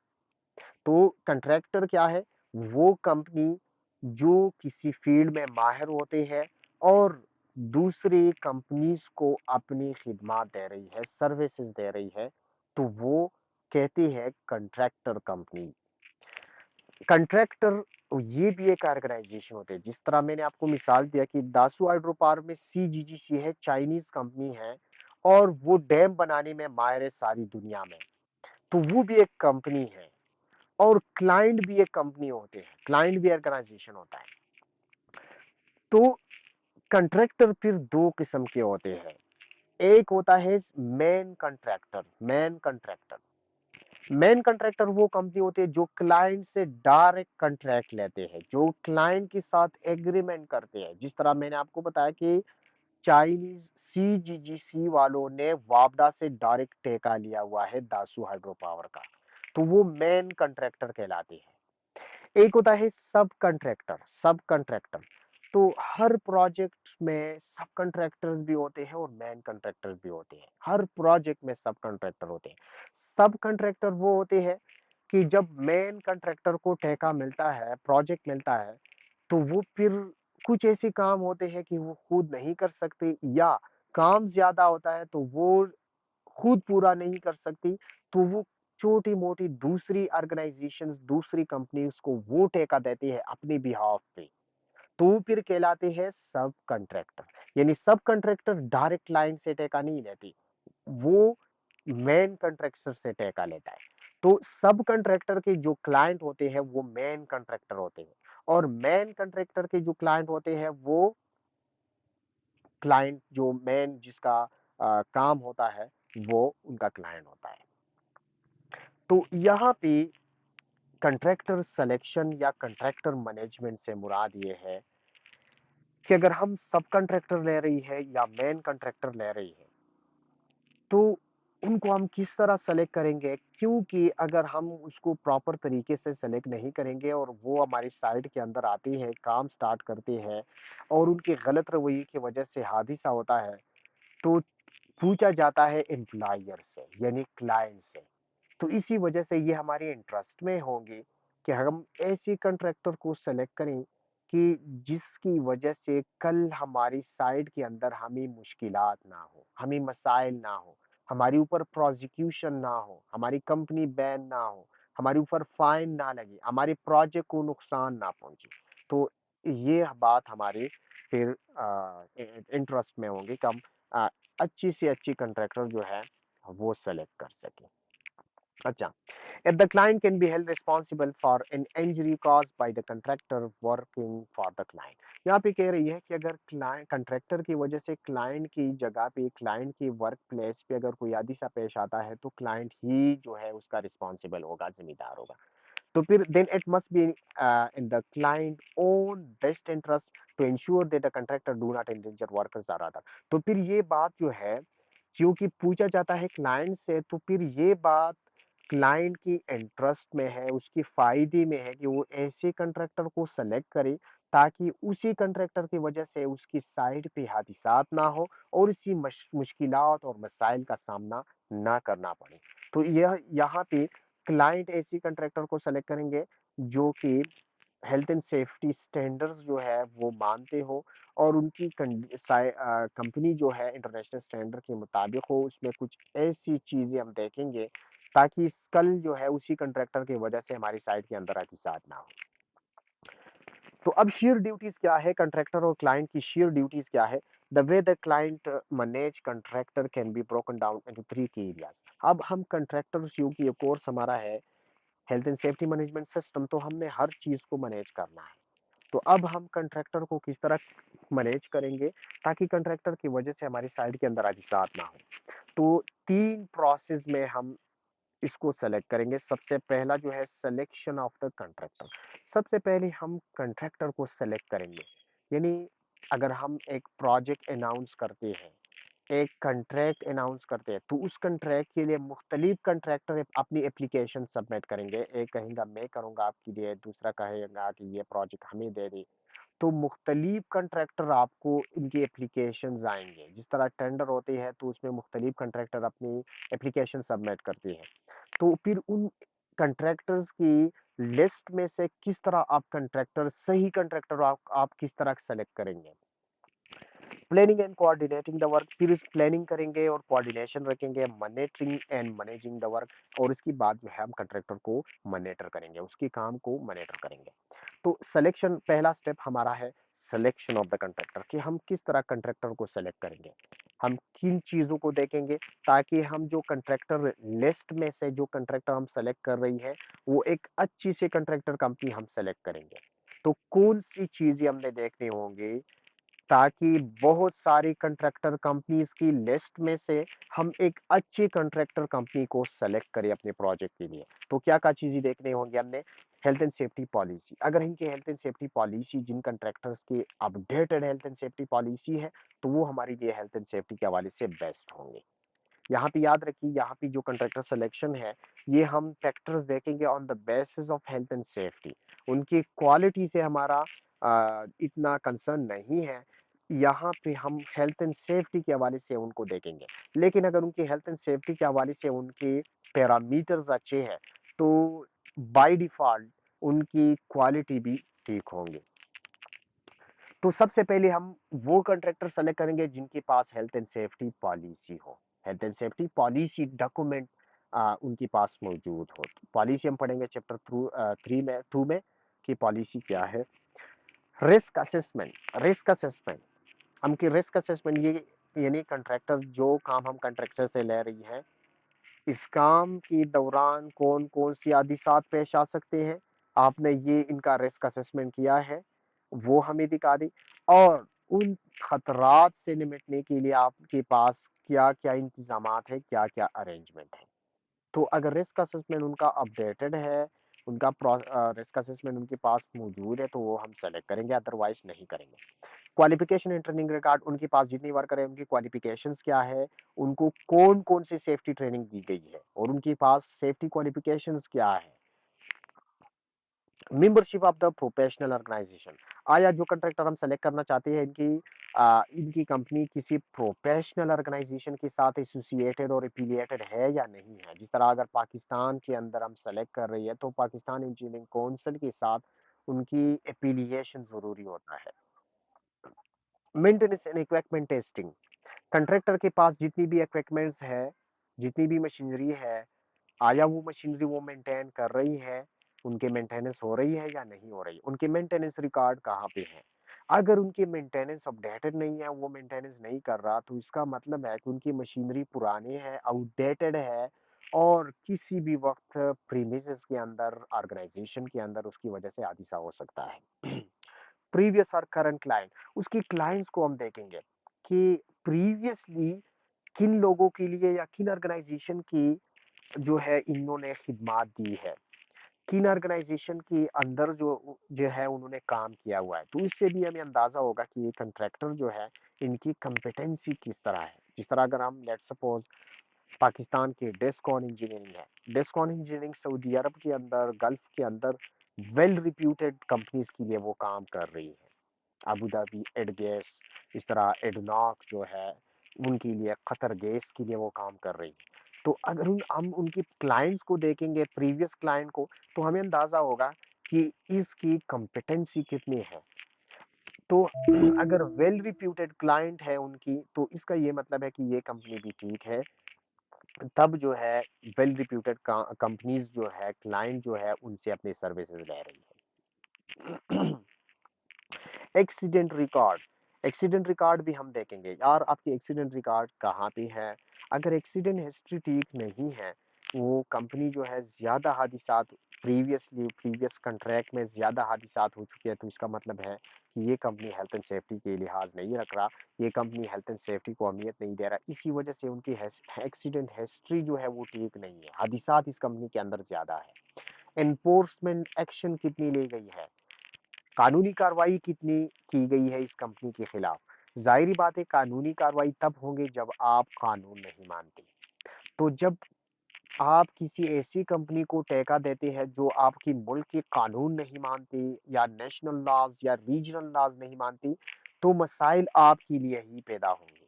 तो कॉन्ट्रैक्टर क्या है? वो कंपनी जो किसी फील्ड में माहिर होते हैं और दूसरी कंपनीज़ को अपनी खिदमात दे रही है, सर्विसेज़ दे रही है, तो वो कहती है कॉन्ट्रैक्टर कंपनी। कॉन्ट्रैक्टर ये भी एक ऑर्गेनाइजेशन होते हैं, जिस तरह मैंने आपको मिसाल दिया कि दासू हाइड्रो पावर में सीजीजीसी है, चाइनीज़ कंपनी है और वो डैम बनाने में माहिर है सारी दुनिया में। तो वो भी एक कंपनी है और क्लाइंट भी एक कंपनी होते हैं, क्लाइंट भी ऑर्गेनाइजेशन होता है। तो कॉन्ट्रैक्टर फिर 2 किस्म के होते हैं। एक होता है main contractor, main contractor. Main contractor वो कंपनी होती है जो क्लाइंट से डायरेक्ट कॉन्ट्रैक्ट लेते हैं, जो क्लाइंट के साथ एग्रीमेंट करते हैं। जिस तरह मैंने आपको बताया कि चाइनीज़ सीजीजीसी वालों ने वापडा से डायरेक्ट ठेका लिया हुआ है दासू हाइड्रो पावर का, तो वो मेन कॉन्ट्रैक्टर कहलाते हैं। एक होता है सब कॉन्ट्रैक्टर, सब कॉन्ट्रैक्टर। तो हर प्रोजेक्ट में सब कॉन्ट्रैक्टर्स भी होते हैं और मेन कॉन्ट्रैक्टर्स भी होते हैं। हर प्रोजेक्ट में सब कॉन्ट्रैक्टर होते हैं। सब कॉन्ट्रैक्टर वो होते हैं कि जब मेन कॉन्ट्रैक्टर को ठेका मिलता है, प्रोजेक्ट मिलता है, तो वो फिर कुछ ऐसे काम होते हैं कि वो खुद नहीं कर सकते या काम ज्यादा होता है तो वो खुद पूरा नहीं कर सकती, तो वो छोटी-मोटी दूसरी ऑर्गेनाइजेशंस, दूसरी कंपनीज को वो ठेका देती है अपने बिहाफ पे, तो वो फिर कहलाते हैं सब कॉन्ट्रैक्टर। यानी सब कॉन्ट्रैक्टर डायरेक्ट क्लाइंट से ठेका नहीं लेती, वो मेन कॉन्ट्रैक्टर से ठेका लेता है। तो सब कॉन्ट्रैक्टर के जो क्लाइंट होते हैं वो मेन कॉन्ट्रैक्टर होते हैं और मेन कॉन्ट्रैक्टर के जो क्लाइंट होते हैं वो क्लाइंट जो मेन जिसका काम होता है वो उनका क्लाइंट होता है। तो यहाँ पे कंट्रैक्टर सिलेक्शन या कंट्रैक्टर मैनेजमेंट से मुराद ये है कि अगर हम सब कंट्रैक्टर ले रही है या मेन कंट्रैक्टर ले रही है, तो उनको हम किस तरह सेलेक्ट करेंगे? क्योंकि अगर हम उसको प्रॉपर तरीके से सेलेक्ट नहीं करेंगे और वो हमारी साइट के अंदर आते हैं, काम स्टार्ट करते हैं और उनके गलत रवैये की वजह से हादसा होता है, तो पूछा जाता है एम्प्लॉयर से यानी क्लाइंट से। तो इसी वजह से ये हमारे इंटरेस्ट में होंगे कि हम ऐसे कॉन्ट्रैक्टर को सेलेक्ट करें कि जिसकी वजह से कल हमारी साइट के अंदर हमें मुश्किलात ना हो, हमें मसाइल ना हो, हमारे ऊपर प्रोसिक्यूशन ना हो, हमारी कंपनी बैन ना हो, हमारे ऊपर फाइन ना लगे, हमारे प्रोजेक्ट को नुकसान ना पहुंचे। तो ये बात हमारे फिर इंटरेस्ट में होंगे कि हम अ, अच्छी से अच्छी कॉन्ट्रैक्टर जो है वो सेलेक्ट कर सकें। अच्छा, if the client can be held responsible for an injury caused by the contractor working for the client, यहाँ पे कह रही है कि अगर क्लाइंट कंट्रैक्टर की वजह से क्लाइंट की जगह पे क्लाइंट की वर्क प्लेस पे अगर कोई हादसा पेश आता है तो क्लाइंट ही जो है उसका रिस्पॉन्सिबल होगा, जिम्मेदार होगा। तो फिर then it must be in the client own best interest to ensure that the contractor do not endanger workers or other। तो फिर ये बात जो है क्योंकि पूछा जाता है क्लाइंट से, तो फिर ये बात क्लाइंट की इंटरेस्ट में है, उसकी फायदे में है कि वो ऐसे कंट्रैक्टर को सेलेक्ट करे ताकि उसी कंट्रैक्टर की वजह से उसकी साइड पे हादिसात ना हो और इसी मुश्किलात और मसाइल का सामना ना करना पड़े। तो यह यहाँ पे क्लाइंट ऐसी कंट्रैक्टर को सेलेक्ट करेंगे जो कि हेल्थ एंड सेफ्टी स्टैंडर्ड्स जो है वो मानते हो और उनकी कंपनी जो है इंटरनेशनल स्टैंडर्ड के मुताबिक हो, उसमें कुछ ऐसी चीजें हम देखेंगे ताकि कल जो है उसी कंट्रैक्टर की वजह से हमारी साइट के अंदर एहतिसाब ना हो। तो अब शेयर ड्यूटीज क्या है, कंट्रैक्टर और क्लाइंट की शेयर ड्यूटीज क्या है? The way the client manage contractor can be broken down into 3 की एरियाज। अब हम कंट्रैक्टर की ये कोर्स हमारा है health and safety management system, तो हमने हर चीज को मैनेज करना है। तो अब हम कंट्रैक्टर को किस तरह मैनेज करेंगे ताकि कंट्रैक्टर की वजह से हमारी साइट के अंदर हादसात ना हो? तो 3 प्रोसेस में हम इसको सेलेक्ट करेंगे। सबसे पहला जो है सिलेक्शन ऑफ द कंट्रैक्टर। सबसे पहले हम कंट्रैक्टर को सेलेक्ट करेंगे, यानी अगर हम एक प्रोजेक्ट अनाउंस करते हैं, एक कॉन्ट्रैक्ट अनाउंस करते हैं, तो उस कॉन्ट्रैक्ट के लिए मुख्तलिफ कॉन्ट्रैक्टर अपनी एप्लीकेशन सबमिट करेंगे। एक कहेगा मैं करूँगा आपके लिए, दूसरा कहेगा कि ये प्रोजेक्ट हमें दे दी। तो मुख्तलिफ कॉन्ट्रैक्टर आपको इनकी एप्लीकेशंस आएँगे। जिस तरह टेंडर होते हैं तो उसमें मुख्तलिफ कॉन्ट्रैक्टर अपनी एप्लीकेशन सबमिट करते हैं। तो फिर उन कॉन्ट्रैक्टर्स की लिस्ट में से किस तरह आप कॉन्ट्रैक्टर सही कॉन्ट्रैक्टर आप किस तरह सेलेक्ट करेंगे? Planning and coordinating the work, फिर इस प्लानिंग करेंगे और कोऑर्डिनेशन रखेंगे, monitoring and managing the work, और इसके बाद जो है हम कॉन्ट्रैक्टर को मॉनिटर करेंगे, उसके काम को मॉनिटर करेंगे। तो सिलेक्शन पहला स्टेप हमारा है, सिलेक्शन ऑफ द कॉन्ट्रैक्टर, कि हम किस तरह कॉन्ट्रैक्टर को सेलेक्ट करेंगे, हम किन चीजों को देखेंगे, ताकि हम जो कॉन्ट्रैक्टर लिस्ट में से जो कॉन्ट्रैक्टर हम सेलेक्ट कर रही है वो एक अच्छी सी कॉन्ट्रैक्टर कंपनी हम सेलेक्ट करेंगे। तो कौन सी चीजें हमने देखने होंगे, ताकि बहुत सारी कंट्रैक्टर कंपनीज की लिस्ट में से हम एक अच्छी कंट्रैक्टर कंपनी को सेलेक्ट करें अपने प्रोजेक्ट के लिए। तो क्या क्या चीजें देखने होंगे हमने? हेल्थ एंड सेफ्टी पॉलिसी, अगर इनकी हेल्थ एंड सेफ्टी पॉलिसी, जिन कंट्रैक्टर्स की updated health and safety policy है, तो वो हमारे लिए हेल्थ एंड सेफ्टी के हवाले से बेस्ट होंगे। यहाँ पे याद रखिए, यहाँ पे जो कंट्रैक्टर सिलेक्शन है, ये हम फैक्टर्स देखेंगे on the basis of health and safety. उनकी क्वालिटी से हमारा इतना कंसर्न नहीं है, यहाँ पे हम हेल्थ एंड सेफ्टी के हवाले से उनको देखेंगे। लेकिन अगर उनकी हेल्थ एंड सेफ्टी के हवाले से उनके पैरामीटर्स अच्छे हैं, तो बाय डिफॉल्ट उनकी क्वालिटी भी ठीक होंगी। तो सबसे पहले हम वो कॉन्ट्रैक्टर सेलेक्ट करेंगे जिनके पास हेल्थ एंड सेफ्टी पॉलिसी हो, health and safety policy document उनके पास मौजूद हो। पॉलिसी हम पढ़ेंगे चैप्टर थ्रू 3 में 2 में, कि पॉलिसी क्या है। रिस्क असेसमेंट, रिस्क असेसमेंट, हम की रिस्क असेसमेंट ये यानी कॉन्ट्रैक्टर जो काम हम कॉन्ट्रैक्टर से ले रही है, इस काम के दौरान कौन-कौन सी हादिसात पेश आ सकते हैं, आपने ये इनका रिस्क असेसमेंट किया है, वो हमें दिखा दें। और उन खतरात से निपटने के लिए आपके पास क्या-क्या इंतज़ामात हैं, क्या-क्या अरेंजमेंट है। तो अगर रिस्क असेसमेंट उनका अपडेटेड है, उनका रिस्क असेसमेंट उनके पास मौजूद है, तो वो हम सेलेक्ट करेंगे, अदरवाइज़ नहीं करेंगे। क्वालिफिकेशन एंड ट्रेनिंग रिकॉर्ड, उनके पास जितनी वर्कर है उनकी क्वालिफिकेशंस क्या है, उनको कौन-कौन सी सेफ्टी ट्रेनिंग दी गई है और उनके पास सेफ्टी क्वालिफिकेशंस क्या है। Membership of the professional organisation, आया जो कंट्रैक्टर हम सेलेक्ट करना चाहते हैं, इनकी कंपनी किसी प्रोफेशनल ऑर्गेनाइजेशन के साथ एसोसिएटेड और एफिलिएटेड है या नहीं है। जिस तरह अगर पाकिस्तान के अंदर हम सेलेक्ट कर रही है, तो पाकिस्तान इंजीनियरिंग काउंसिल के साथ उनकी एफिलिएशन जरूरी होता है। Maintenance and equipment testing, contractor के पास जितनी भी इक्विपमेंट्स है, जितनी भी मशीनरी है, आया वो मशीनरी वो मेंटेन कर रही है, उनके मेंटेनेंस हो रही है या नहीं हो रही, उनके मेंटेनेंस रिकॉर्ड कहाँ पे है। अगर उनकी मेंटेनेंस अपडेटेड नहीं है, वो मेंटेनेंस नहीं कर रहा, तो इसका मतलब है कि उनकी मशीनरी पुरानी है, आउटडेटेड है, और किसी भी वक्त प्रीमिसेस के अंदर, ऑर्गेनाइजेशन के अंदर उसकी वजह से हादसा हो सकता है। प्रीवियस और करंट क्लाइंट, उसकी क्लाइंट्स को हम देखेंगे कि प्रीवियसली किन लोगों के लिए या किन ऑर्गेनाइजेशन की जो है इन्होंने खिदमात दी है, किन ऑर्गेनाइजेशन के अंदर जो है उन्होंने काम किया हुआ है। तो इससे भी हमें अंदाजा होगा कि ये कंट्रैक्टर जो है, इनकी कंपिटेंसी किस तरह है। जिस तरह अगर हम लेट्स सपोज पाकिस्तान के डेस्कॉन इंजीनियरिंग है, डेस्कॉन इंजीनियरिंग सऊदी अरब के अंदर, गल्फ के अंदर वेल रिप्यूटेड कंपनीज के लिए वो काम कर रही है। अबू धाबी, एडगेस, इस तरह एडनॉक जो है, उनके लिए कतर गैस के लिए वो काम कर रही है। तो अगर हम उनकी क्लाइंट्स को देखेंगे, प्रीवियस क्लाइंट को, तो हमें अंदाजा होगा कि इसकी कॉम्पिटेंसी कितनी है। तो अगर वेल रिप्यूटेड क्लाइंट है उनकी, तो इसका ये मतलब है कि ये कंपनी भी ठीक है। तब जो है वेल रिप्यूटेड कंपनीज जो है, क्लाइंट जो है, उनसे अपनी सर्विसेज ले रही है। एक्सीडेंट रिकॉर्ड, एक्सीडेंट रिकॉर्ड भी हम देखेंगे, यार आपकी एक्सीडेंट रिकॉर्ड कहाँ पे है। अगर एक्सीडेंट हिस्ट्री ठीक नहीं है, वो कंपनी जो है ज्यादा हादिसात, प्रीवियस कंट्रैक्ट में ज्यादा हादिसात हो चुके हैं, तो इसका मतलब है कि ये कंपनी हेल्थ एंड सेफ्टी के लिहाज नहीं रख रहा, ये कंपनी हेल्थ एंड सेफ्टी को अहमियत नहीं दे रहा, इसी वजह से उनकी एक्सीडेंट हिस्ट्री जो है वो ठीक नहीं है, हादिसात इस कंपनी के अंदर ज्यादा है। एनफोर्समेंट एक्शन कितनी ली गई है, कानूनी कार्रवाई कितनी की गई है इस कंपनी के खिलाफ? ज़ाहिर-सी बात है कानूनी कार्रवाई तब होंगे जब आप कानून नहीं मानते। तो जब आप किसी ऐसी कंपनी को ठेका देते हैं जो आपकी मुल्क के कानून नहीं मानती या नेशनल लॉज़ या रीजनल लॉज़ नहीं मानती, तो मसाइल आपके लिए ही पैदा होंगे।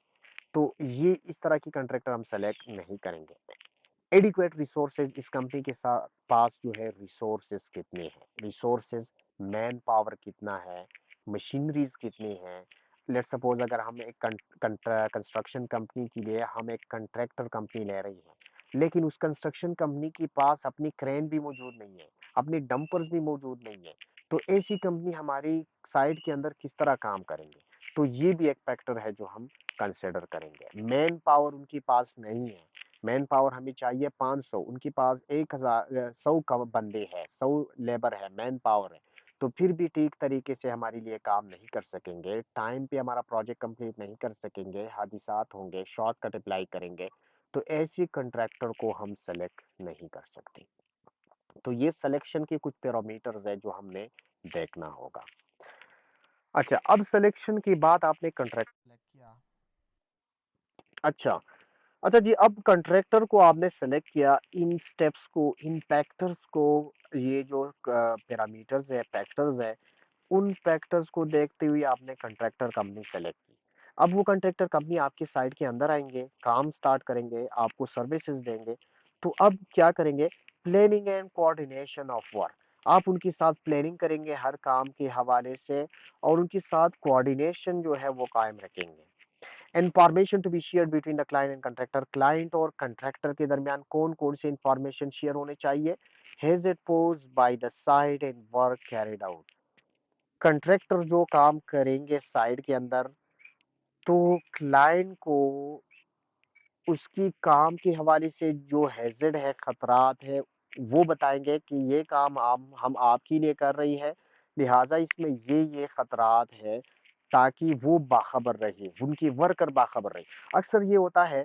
तो ये इस तरह की कॉन्ट्रैक्टर हम सेलेक्ट नहीं करेंगे। एडिक्वेट रिसोर्सेज इस कंपनी के साथ पास जो है रिसोर्सेज कितने हैं, रिसोर्सेज मैन पावर कितना है, मशीनरीज कितनी हैं। लेट सपोज अगर हम एक कंस्ट्रक्शन कंपनी के लिए हम एक कंट्रैक्टर कंपनी ले रही हैं, लेकिन उस कंस्ट्रक्शन कंपनी के पास अपनी क्रेन भी मौजूद नहीं है, अपनी डंपर्स भी मौजूद नहीं है, तो ऐसी कंपनी हमारी साइट के अंदर किस तरह काम करेंगे? तो ये भी एक फैक्टर है जो हम कंसिडर करेंगे। मैन पावर उनके पास नहीं है, मैन पावर हमें चाहिए 500, उनके पास 1000 100 का बंदे हैं, 100 लेबर है, मैन पावर है, तो फिर भी ठीक तरीके से हमारे लिए काम नहीं कर सकेंगे, टाइम पे हमारा प्रोजेक्ट कंप्लीट नहीं कर सकेंगे, हादिसात होंगे, शॉर्टकट अप्लाई करेंगे, तो ऐसी कॉन्ट्रैक्टर को हम सेलेक्ट नहीं कर सकते। तो ये सिलेक्शन के कुछ पैरामीटर्स है जो हमने देखना होगा। अच्छा, अब सिलेक्शन की बात आपने कॉन्ट्रैक्ट सेलेक्ट किया। अच्छा, अच्छा जी, अब कॉन्ट्रैक्टर को आपने सेलेक्ट किया, इन स्टेप्स को, इन फैक्टर्स को, ये जो पैरामीटर्स है, फैक्टर्स है, उन फैक्टर्स को देखते हुए आपने कॉन्ट्रैक्टर कंपनी सेलेक्ट की। अब वो कॉन्ट्रैक्टर कंपनी आपकी साइट के अंदर आएंगे, काम स्टार्ट करेंगे, आपको सर्विसेज देंगे। तो अब क्या करेंगे? Planning and coordination of work. आप उनके साथ प्लानिंग करेंगे हर काम के हवाले से, और उनके साथ कोऑर्डिनेशन जो है वो कायम रखेंगे। Information to be shared between the client and contractor, client और कंट्रैक्टर के दरमियान कौन कौन से इंफॉर्मेशन शेयर होने चाहिए? Has it pose by the site and work carried out. Contractor जो काम करेंगे साइट के अंदर, तो क्लाइंट को उसकी काम के हवाले से जो हैज़र्ड है, खतरात है, वो बताएंगे कि ये काम हम आपके लिए कर रही है, लिहाजा इसमें ये खतरात है, ताकि वो बाखबर रहे, उनकी वर्कर बाखबर रहे। अक्सर ये होता है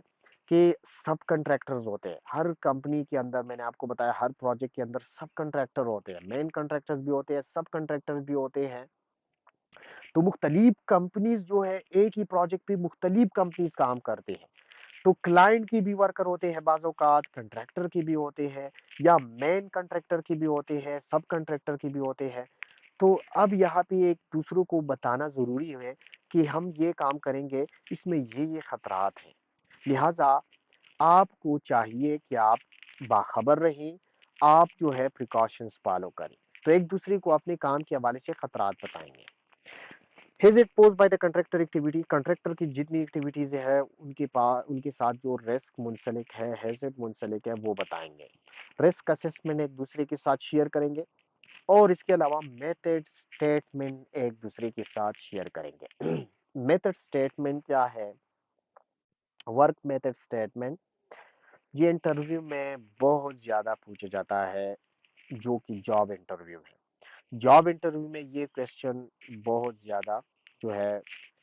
कि सब कंट्रैक्टर्स होते हैं हर कंपनी के अंदर, मैंने आपको बताया हर प्रोजेक्ट के अंदर सब कंट्रैक्टर होते हैं, मेन कंट्रैक्टर्स भी होते हैं, सब कंट्रैक्टर्स भी होते हैं। तो मुख्तलिफ कंपनीज जो है एक ही प्रोजेक्ट पे मुख्तलिफ कंपनीज काम करते हैं, तो क्लाइंट की भी वर्कर होते हैं, बाज़ औक़ात कंट्रैक्टर की भी होते हैं, या मेन कंट्रैक्टर की भी होते हैं, सब कंट्रैक्टर की भी होते हैं। तो अब यहाँ पे एक दूसरों को बताना ज़रूरी है कि हम ये काम करेंगे, इसमें ये खतरात हैं। लिहाजा आपको चाहिए कि आप बाखबर रहें, आप जो है प्रिकॉशंस फ़ॉलो करें। तो एक दूसरे को अपने काम के हवाले से खतरात बताएँगे। Is it posed by the contractor activity, contractor की जितनी एक्टिविटीज है उनके पास उनके साथ जो रिस्क मुंसलिक है, हैजर्ड मुंसलिक है, वो बताएंगे। रिस्क असेसमेंट एक दूसरे के साथ शेयर करेंगे, और इसके अलावा मेथड स्टेटमेंट एक दूसरे के साथ शेयर करेंगे। मेथड स्टेटमेंट क्या है? वर्क मेथड स्टेटमेंट, ये इंटरव्यू में बहुत ज्यादा पूछा जाता है, जो कि जॉब इंटरव्यू है। जॉब इंटरव्यू में ये क्वेश्चन बहुत ज्यादा जो है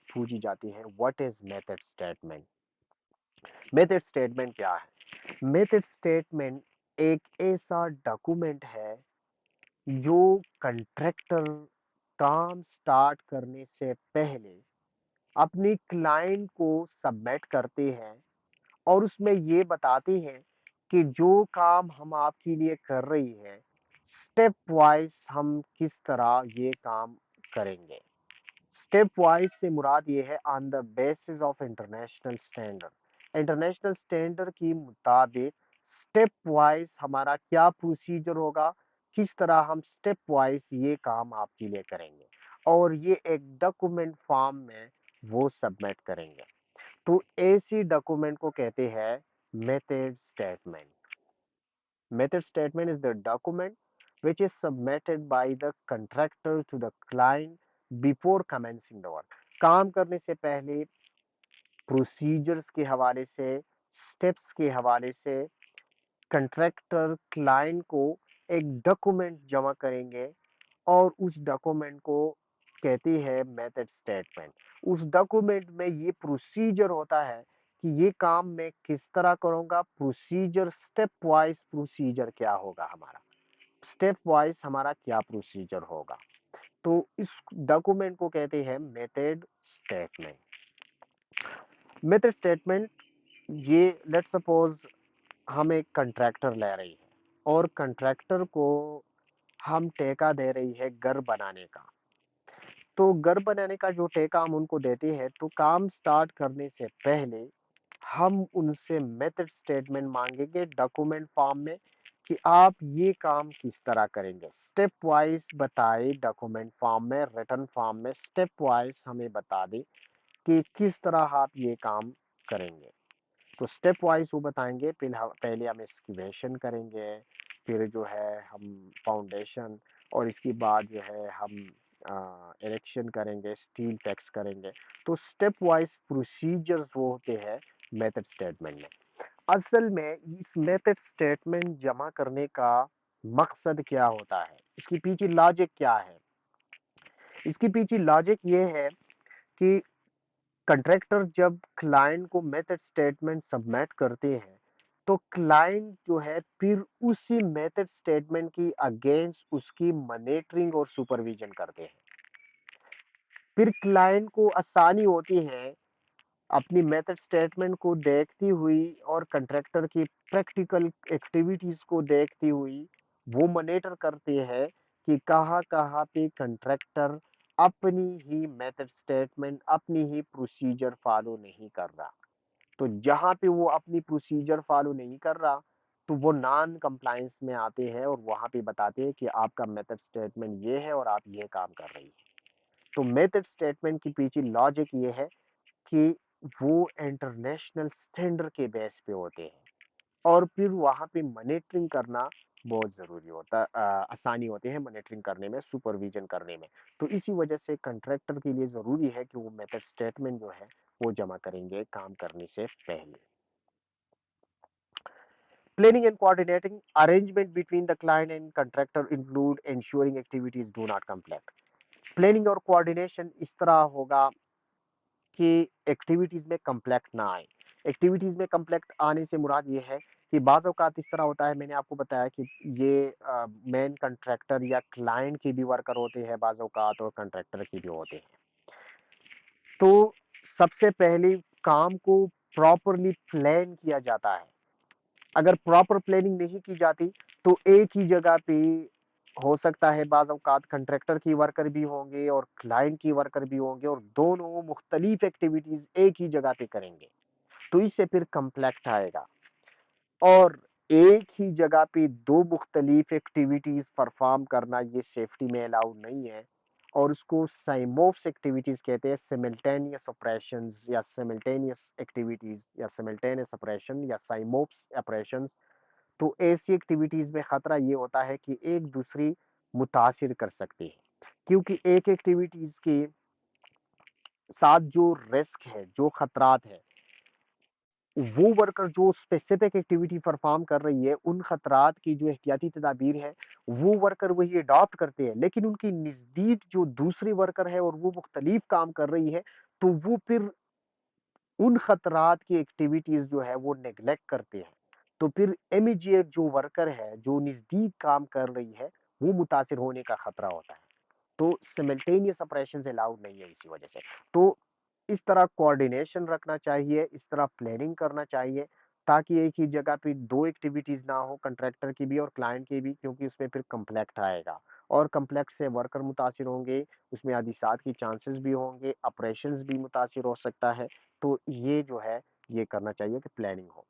पूछी जाती है, what is method statement. Method statement क्या है? मेथड स्टेटमेंट एक ऐसा डॉक्यूमेंट है जो कंट्रैक्टर काम स्टार्ट करने से पहले अपनी क्लाइंट को सबमिट करते हैं, और उसमें ये बताते हैं कि जो काम हम आपके लिए कर रही हैं, स्टेप वाइज हम किस तरह ये काम करेंगे। स्टेप वाइज से मुराद ये है on the basis of international standard, international standard के मुताबिक स्टेप वाइज हमारा क्या प्रोसीजर होगा, किस तरह हम स्टेप वाइज ये काम आपके लिए करेंगे, और ये एक डॉक्यूमेंट फॉर्म में वो सबमिट करेंगे। तो ऐसी डॉक्यूमेंट को कहते हैं method statement. Method statement is the document which is submitted by the contractor to the client before commencing the work. काम करने से पहले प्रोसीजर्स के हवाले से, स्टेप्स के हवाले से कंट्रैक्टर क्लाइंट को एक डॉक्यूमेंट जमा करेंगे, और उस डॉक्यूमेंट को कहती है मेथड स्टेटमेंट। उस डॉक्यूमेंट में ये प्रोसीजर होता है कि ये काम मैं किस तरह करूंगा, प्रोसीजर स्टेप वाइज प्रोसीजर क्या होगा हमारा, स्टेप वाइज हमारा क्या प्रोसीजर होगा। तो इस डॉक्यूमेंट को कहते हैं मेथड स्टेटमेंट। मेथड स्टेटमेंट ये लेट्स सपोज हम एक कंट्रैक्टर ले रही है और कंट्रैक्टर को हम ठेका दे रही है घर बनाने का। तो घर बनाने का जो ठेका हम उनको देते हैं, तो काम स्टार्ट करने से पहले हम उनसे मेथड स्टेटमेंट मांगेंगे डॉक्यूमेंट फॉर्म में कि आप ये काम किस तरह करेंगे। स्टेप वाइज बताए डॉक्यूमेंट फॉर्म में, रिटर्न फॉर्म में स्टेप वाइज हमें बता दे कि किस तरह आप ये काम करेंगे। तो स्टेप वाइज वो बताएंगे। पहले हम एक्सकेवेशन करेंगे, फिर जो है हम फाउंडेशन, और इसके बाद जो है हम इरेक्शन करेंगे, स्टील पैक्स करेंगे। तो स्टेप वाइज प्रोसीजर्स वो होते हैं मेथड स्टेटमेंट में। असल में इस मेथड स्टेटमेंट जमा करने का मकसद क्या होता है, इसके पीछे लॉजिक क्या है? इसके पीछे लॉजिक ये है कि कंट्रैक्टर जब क्लाइंट को मेथड स्टेटमेंट सबमिट करते हैं, तो क्लाइंट जो है फिर उसी मेथड स्टेटमेंट की अगेंस्ट उसकी मॉनिटरिंग और सुपरविजन करते हैं। फिर क्लाइंट को आसानी होती है अपनी मेथड स्टेटमेंट को देखती हुई और कंट्रैक्टर की प्रैक्टिकल एक्टिविटीज को देखती हुई वो मॉनिटर करते हैं कि कहाँ कहाँ पे कंट्रैक्टर अपनी ही मेथड स्टेटमेंट, अपनी ही प्रोसीजर फॉलो नहीं कर रहा। तो जहां पे वो अपनी प्रोसीजर फॉलो नहीं कर रहा, तो वो नॉन कंप्लायंस में आते हैं और वहां पे बताते हैं कि आपका मेथड स्टेटमेंट ये है और आप ये काम कर रही है। तो मेथड स्टेटमेंट के पीछे लॉजिक ये है कि वो इंटरनेशनल स्टैंडर्ड के बेस पे होते हैं और फिर वहां पे मॉनिटरिंग करना बहुत जरूरी होता है। आसानी होती है मॉनिटरिंग करने में, सुपरविजन करने में। तो इसी वजह से कंट्रैक्टर के लिए जरूरी है कि वो मेथड स्टेटमेंट जो है वो जमा करेंगे काम करने से पहले। Planning and coordinating arrangement between the client and contractor include ensuring activities do not conflict. Planning और कोऑर्डिनेशन इस तरह होगा कि एक्टिविटीज में कंप्लेक्ट ना आए। एक्टिविटीज में कंप्लेक्ट आने से मुराद ये है कि बाज़ औक़ात इस तरह होता है, मैंने आपको बताया कि ये मेन कंट्रैक्टर या क्लाइंट के भी वर्कर होते हैं बाज़ औक़ात, और कंट्रैक्टर के भी होते हैं। तो सबसे पहले काम को प्रॉपरली प्लान किया जाता है। अगर प्रॉपर प्लानिंग नहीं की जाती, तो एक ही जगह पे हो सकता है बाज़ औक़ात कंट्रैक्टर की वर्कर भी होंगे और क्लाइंट की वर्कर भी होंगे और दोनों मुख्तलिफ एक्टिविटीज एक ही जगह पे करेंगे। तो इससे फिर कॉन्फ्लिक्ट आएगा। और एक ही जगह पे दो मुख्तलिफ एक्टिविटीज परफॉर्म करना ये सेफ्टी में अलाउड नहीं है। और उसको साइमोप्स एक्टिविटीज कहते हैं, सिमल्टेनियस ऑपरेशंस या सिमल्टेनियस एक्टिविटीज या सिमल्टेनियस ऑपरेशन या साइमोप्स ऑपरेशंस। तो ऐसी एक्टिविटीज में खतरा ये होता है कि एक दूसरी मुतासिर कर सकती है, क्योंकि एक एक्टिविटीज के साथ जो रिस्क है, जो खतरात है, वो वर्कर जो स्पेसिफिक एक्टिविटी परफॉर्म कर रही है, उन खतरात की जो एहतियाती तदाबीर है, वो वर्कर वही अडॉप्ट करते हैं। लेकिन उनकी नज़दीक जो दूसरी वर्कर है और वो मुख्तलिफ काम कर रही है, तो वो फिर उन खतरात की एक्टिविटीज जो है वो नेग्लेक्ट करते हैं। तो फिर इमीडिएट जो वर्कर है, जो नज़दीक काम कर रही है, वो मुतासिर होने का खतरा होता है। तो सिमल्टेनियस ऑपरेशंस अलाउड नहीं है इसी वजह से। तो इस तरह कोऑर्डिनेशन रखना चाहिए, इस तरह प्लानिंग करना चाहिए, ताकि एक ही जगह पे दो एक्टिविटीज ना हो, कंट्रैक्टर की भी और क्लाइंट की भी, क्योंकि उसमें फिर कॉन्फ्लिक्ट आएगा और कॉन्फ्लिक्ट से वर्कर मुतासिर होंगे, उसमें हादिसात की चांसेस भी होंगे, ऑपरेशंस भी मुतासिर हो सकता है। तो ये जो है ये करना चाहिए कि प्लानिंग हो।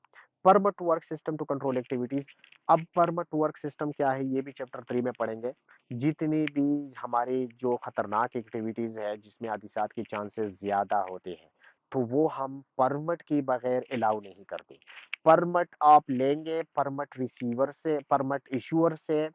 Permit work system to control activities. अब परमिट वर्क सिस्टम क्या है ये भी चैप्टर 3 में पढ़ेंगे। जितनी भी हमारी जो खतरनाक एक्टिविटीज है जिसमें हादिसात के चांसेस ज्यादा होते हैं, तो वो हम परमिट के बगैर अलाउ नहीं करते। परमिट आप लेंगे परमिट रिसीवर से, परमिट इशूअर से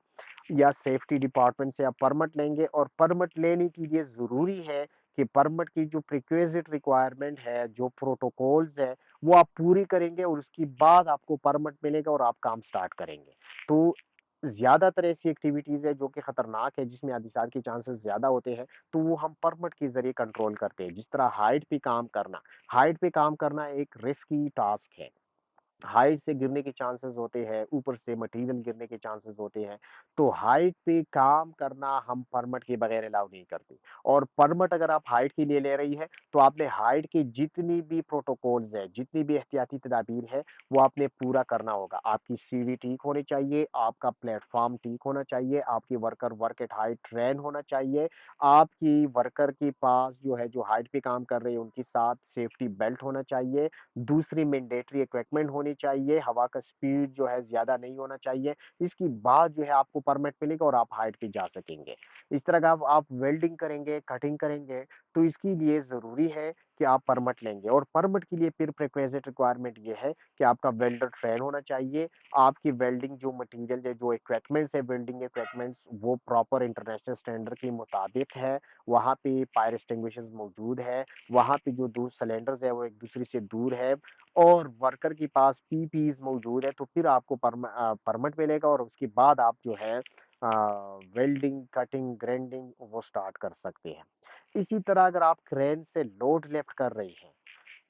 या सेफ्टी डिपार्टमेंट से आप परमिट लेंगे, और परमिट लेने के लिए जरूरी है कि परमिट की जो प्रिक्विजिट रिक्वायरमेंट है, जो प्रोटोकॉल्स है, वो आप पूरी करेंगे और उसके बाद आपको परमिट मिलेगा और आप काम स्टार्ट करेंगे। तो ज्यादातर ऐसी एक्टिविटीज है जो कि खतरनाक है, जिसमें हादिसात के चांसेस ज्यादा होते हैं, तो वो हम परमिट के जरिए कंट्रोल करते हैं। जिस तरह हाइट पे काम करना, हाइट पे काम करना एक रिस्की टास्क है। हाइट से गिरने के चांसेस होते हैं, ऊपर से मटेरियल गिरने के चांसेस होते हैं। तो हाइट पे काम करना हम परमिट के बगैर अलाउ नहीं करते। और परमिट अगर आप हाइट के लिए ले रही है, तो आपने हाइट की जितनी भी प्रोटोकॉल्स है, जितनी भी एहतियाती तदाबीर है, वो आपने पूरा करना होगा। आपकी सीवी ठीक होनी चाहिए, आपका प्लेटफॉर्म ठीक होना चाहिए, आपकी worker work at height train होना चाहिए, आपकी वर्कर के पास जो है, जो हाइट पे काम कर रहे हैं, उनके साथ सेफ्टी बेल्ट होना चाहिए। दूसरी मैंडेटरी इक्विपमेंट होनी चाहिए, हवा का स्पीड जो है ज़्यादा नहीं होना चाहिए। इसके बाद जो है आपको परमिट मिलेगा और आप हाइट पे जा सकेंगे। इस तरह का आप वेल्डिंग करेंगे, कटिंग करेंगे, तो इसके लिए ज़रूरी है कि आप परमिट लेंगे। और परमिट के लिए फिर प्रीरेक्विजिट रिक्वायरमेंट ये है कि आपका वेल्डर ट्रेन होना चाहिए, आपकी वेल्डिंग जो मटेरियल है, जो इक्विपमेंट्स है, वेल्डिंग इक्विपमेंट्स वो प्रॉपर इंटरनेशनल स्टैंडर्ड के मुताबिक है, वहाँ पे फायर एक्सटिंग्विशर्स मौजूद है, वहाँ पे जो 2 सिलेंडर्स है वो एक दूसरे से दूर है, और वर्कर के पास पीपीईज मौजूद है, तो फिर आपको परमिट मिलेगा और उसके बाद आप जो है वेल्डिंग, कटिंग, ग्राइंडिंग वो स्टार्ट कर सकते हैं। इसी तरह अगर आप क्रेन से लोड लिफ्ट कर रही हैं,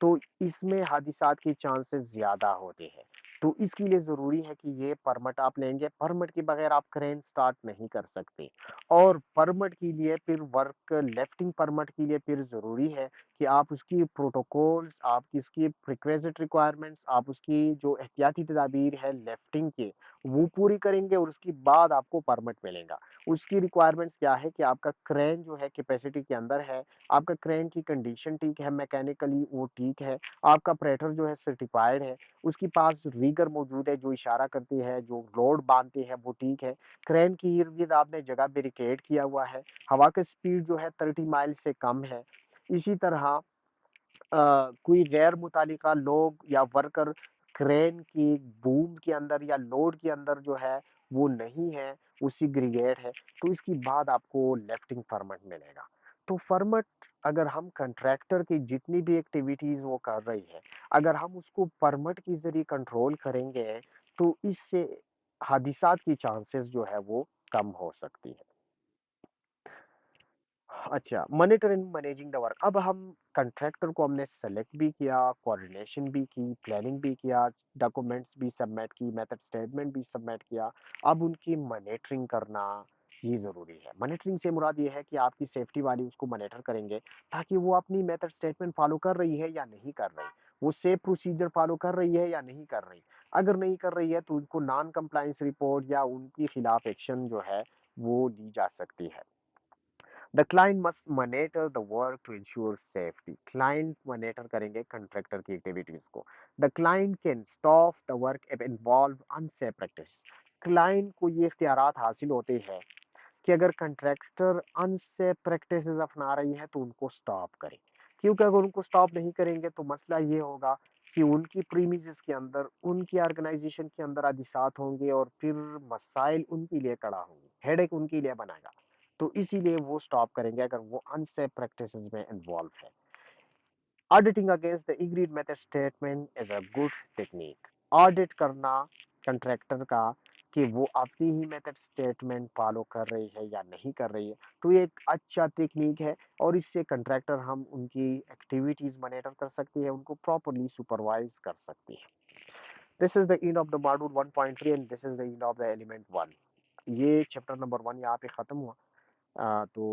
तो इसमें हादिसात के चांसेस ज़्यादा होते हैं। तो इसके लिए ज़रूरी है कि ये परमिट आप लेंगे, परमिट के बगैर आप क्रेन स्टार्ट नहीं कर सकते। और परमिट के लिए फिर वर्क लिफ्टिंग परमिट के लिए फिर ज़रूरी है कि आप उसकी प्रोटोकॉल्स, आप इसकी प्रिक्विजिट रिक्वायरमेंट्स, आप उसकी जो एहतियाती तदाबीर है लिफ्टिंग के, वो पूरी करेंगे और उसके बाद आपको परमिट मिलेगा। उसकी रिक्वायरमेंट्स क्या है कि आपका क्रेन जो है कैपेसिटी के अंदर है, आपका क्रेन की कंडीशन ठीक है, मैकेनिकली वो ठीक है, आपका ऑपरेटर जो है सर्टिफाइड है, उसके पास रीगर मौजूद है जो इशारा करती है, जो लोड बांधती है वो ठीक है, क्रेन की इर्द-गिर्द आपने जगह बैरिकेड किया हुआ है, हवा का स्पीड जो है 30 माइल से कम है। इसी तरह कोई गैर मुतालिका लोग या वर्कर क्रेन की बूम के अंदर या लोड के अंदर जो है वो नहीं है, वो सेग्रीगेट है, तो इसके बाद आपको लिफ्टिंग परमिट मिलेगा। तो परमिट अगर हम कॉन्ट्रैक्टर की जितनी भी एक्टिविटीज वो कर रही है, अगर हम उसको परमिट के जरिए कंट्रोल करेंगे, तो इससे हादिसात की चांसेस जो है वो कम हो सकती है। अच्छा, monitor and managing the work. अब हम कॉन्ट्रैक्टर को हमने सेलेक्ट भी किया, कोऑर्डिनेशन भी की, प्लानिंग भी किया, डॉक्यूमेंट्स भी सबमिट की, मेथड स्टेटमेंट भी सबमिट किया। अब उनकी मॉनिटरिंग करना ये ज़रूरी है। मॉनिटरिंग से मुराद ये है कि आपकी सेफ्टी वाली उसको मॉनिटर करेंगे, ताकि वो अपनी मेथड स्टेटमेंट फॉलो कर रही है या नहीं कर रही, वो सेफ प्रोसीजर फॉलो कर रही है या नहीं कर रही। अगर नहीं कर रही है तो उनको नॉन कंप्लायंस रिपोर्ट या उनके खिलाफ एक्शन जो है वो ली जा सकती है। The client must monitor the work to ensure safety. Client monitor करेंगे contractor की activities को. The client can stop the work if involve unsafe practice. Client को ये इख्तियारात हासिल होते हैं कि अगर कंट्रैक्टर अनसेफ प्रैक्टिसेस अपना रही है तो उनको स्टॉप करें, क्योंकि अगर उनको स्टॉप नहीं करेंगे तो मसला ये होगा कि उनकी प्रीमिसेस के अंदर, उनकी ऑर्गेनाइजेशन के अंदर हादिसात होंगे और फिर मसाइल उनके लिए खड़ा होंगे, हेडेक उनके लिए बनाएगा। तो इसीलिए वो स्टॉप करेंगे अगर वो अनसेफ प्रैक्टिसेस में इन्वॉल्व है। Auditing against the agreed method statement is a good technique. Audit करना कंट्रैक्टर का कि वो अपनी ही मेथड स्टेटमेंट फॉलो कर रही है या नहीं कर रही है, तो ये एक अच्छा टेक्निक है। और इससे कंट्रैक्टर हम उनकी एक्टिविटीज मॉनिटर कर सकती है, उनको प्रॉपरली सुपरवाइज कर सकती है। This is the end of the module 1.3 and this is the end of the element 1। ये चैप्टर नंबर 1 यहाँ पे खत्म हुआ। तो